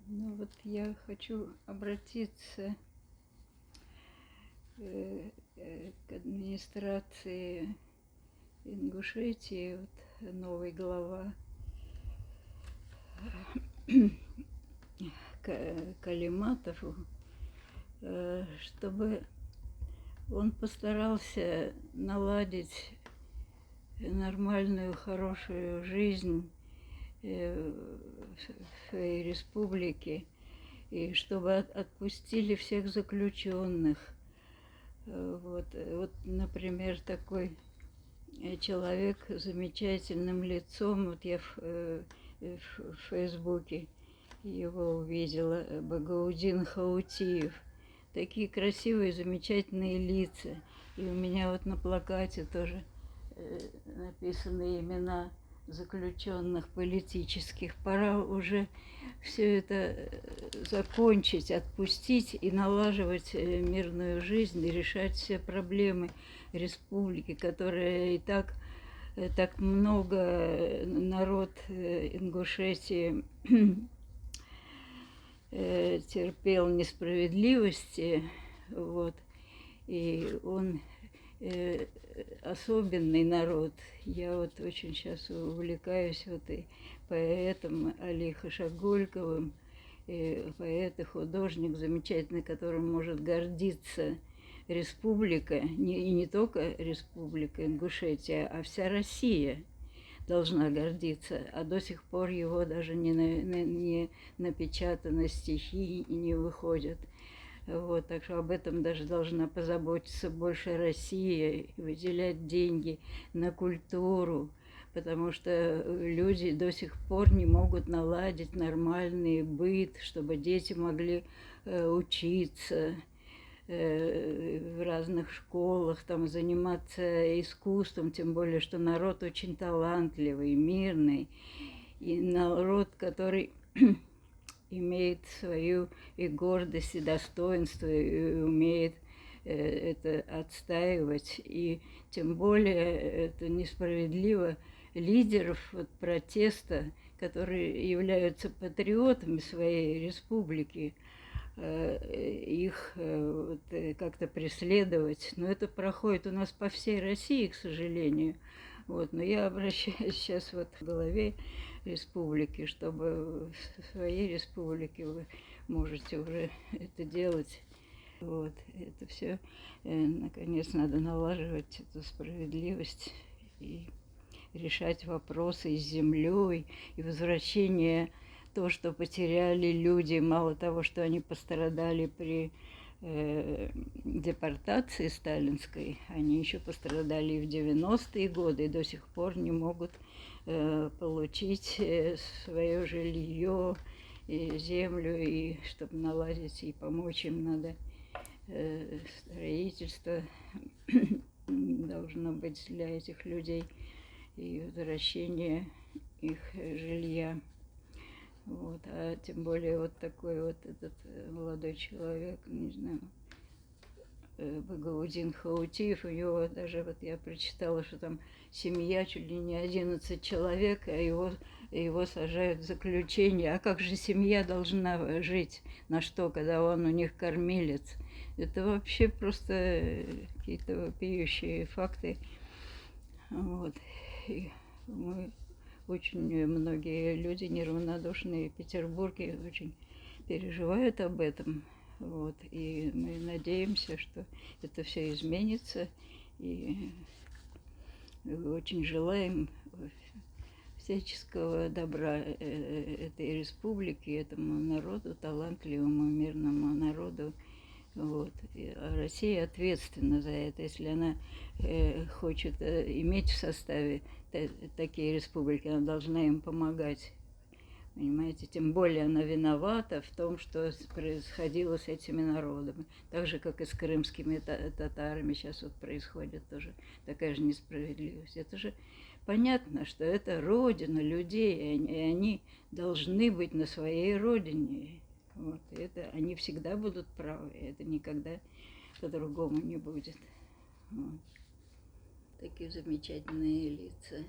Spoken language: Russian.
Ну вот я хочу обратиться к администрации Ингушетии, вот новый глава Калиматову, чтобы он постарался наладить нормальную, хорошую жизнь в своей республике, и чтобы отпустили всех заключенных. Вот, например, такой человек с замечательным лицом, вот я в Фейсбуке его увидела, Багаудин Хаутиев. Такие красивые, замечательные лица. И у меня вот на плакате тоже написаны имена заключенных политических. Пора уже все это закончить, отпустить и налаживать мирную жизнь, и решать все проблемы республики, которые и так много народ Ингушетии терпел несправедливости, вот, и он особенный народ. Я вот очень сейчас увлекаюсь вот и поэтом Али Хашагульковым, поэт и художник замечательный, которым может гордиться республика, и не только республика Ингушетия, а вся Россия должна гордиться, а до сих пор его даже не напечатано стихи и не выходят. Вот, так что об этом даже должна позаботиться больше Россия, выделять деньги на культуру, потому что люди до сих пор не могут наладить нормальный быт, чтобы дети могли учиться в разных школах, там, заниматься искусством, тем более, что народ очень талантливый, мирный, и народ, который имеет свою и гордость, и достоинство, и умеет это отстаивать. И тем более это несправедливо лидеров вот, протеста, которые являются патриотами своей республики, их как-то преследовать. Но это проходит у нас по всей России, к сожалению. Вот. Но я обращаюсь сейчас вот к главе республики, чтобы в своей республике вы можете уже это делать. Вот. Это все, наконец, надо налаживать эту справедливость и решать вопросы с землей и возвращение то, что потеряли люди, мало того, что они пострадали при депортации сталинской, они еще пострадали и в 90-е годы, и до сих пор не могут получить свое жилье и землю, и чтобы наладить и помочь им надо строительство должно быть для этих людей и возвращение их жилья. Вот, а тем более вот такой вот этот молодой человек, не знаю, Багаудин Хаутиев, у него даже вот я прочитала, что там семья чуть ли не 11 человек, а его сажают в заключение. А как же семья должна жить? На что, когда он у них кормилец? Это вообще просто какие-то вопиющие факты. Вот. И мы очень многие люди неравнодушные в Петербурге очень переживают об этом. Вот. И мы надеемся, что это все изменится. И очень желаем всяческого добра этой республике, этому народу, талантливому, мирному народу. Вот. А Россия ответственна за это. Если она хочет иметь в составе такие республики, она должна им помогать. Понимаете, тем более она виновата в том, что происходило с этими народами. Так же, как и с крымскими татарами сейчас вот происходит тоже такая же несправедливость. Это же понятно, что это родина людей, и они должны быть на своей родине. Вот, это они всегда будут правы, это никогда по-другому не будет. Вот. Такие замечательные лица.